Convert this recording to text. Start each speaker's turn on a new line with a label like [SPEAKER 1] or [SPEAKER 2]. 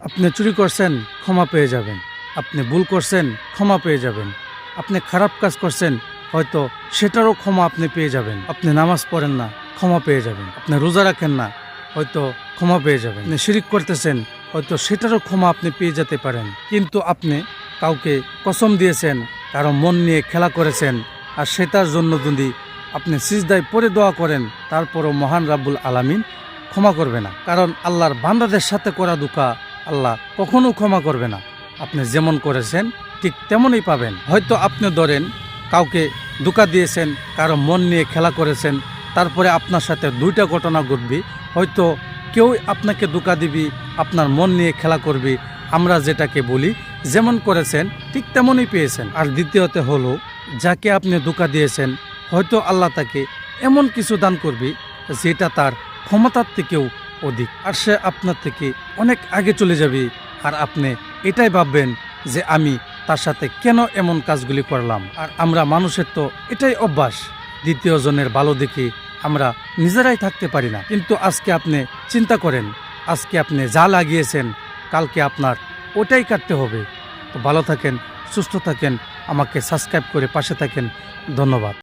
[SPEAKER 1] আপনি চুরি করছেন, ক্ষমা পেয়ে যাবেন। আপনি ভুল করছেন, ক্ষমা পেয়ে যাবেন। আপনি খারাপ কাজ করছেন, হয়তো সেটারও ক্ষমা আপনি পেয়ে যাবেন। আপনি নামাজ পড়েন না, ক্ষমা পেয়ে যাবেন। আপনি রোজা রাখেন না, হয়তো ক্ষমা পেয়ে যাবেন। আপনি শিরিক করতেছেন, হয়তো সেটারও ক্ষমা আপনি পেয়ে যেতে পারেন। কিন্তু আপনি কাউকে কসম দিয়েছেন, কারো মন নিয়ে খেলা করেছেন, আর সেটার জন্য যদি আপনি সিজদায় পড়ে দোয়া করেন, তারপরও মহান রাব্বুল আলামিন ক্ষমা করবে না। কারণ আল্লাহর বান্দাদের সাথে করা ধোঁকা আল্লাহ কখনো ক্ষমা করবে না। আপনি যেমন করেছেন ঠিক তেমনই পাবেন। হয়তো আপনি ধরেন কাউকে ধোঁকা দিয়েছেন, কারো মন নিয়ে খেলা করেছেন, তারপরে আপনার সাথে দুইটা ঘটনা ঘটবে। হয়তো কেউ আপনাকে ধোঁকা দিবি, আপনার মন নিয়ে খেলা করবি, আমরা যেটাকে বলি যেমন করেছেন ঠিক তেমনই পেয়েছেন। আর দ্বিতীয়তে হলো, যাকে আপনি ধোঁকা দিয়েছেন হয়তো আল্লাহ তাকে এমন কিছু দান করবে যেটা তার ক্ষমতার থেকেও অধিক, আর সে আপনার থেকে অনেক আগে চলে যাবে। আর আপনি এটাই ভাববেন যে আমি তার সাথে কেন এমন কাজগুলি করলাম। আর আমরা মানুষের তো এটাই অভ্যাস, দ্বিতীয় জনের ভালো দেখে আমরা নিজেরাই থাকতে পারি না। কিন্তু আজকে আপনি চিন্তা করেন, আজকে আপনি যা লাগিয়েছেন কালকে আপনার ওটাই কাটতে হবে। তো ভালো থাকেন, সুস্থ থাকেন, আমাকে সাবস্ক্রাইব করে পাশে থাকেন। ধন্যবাদ।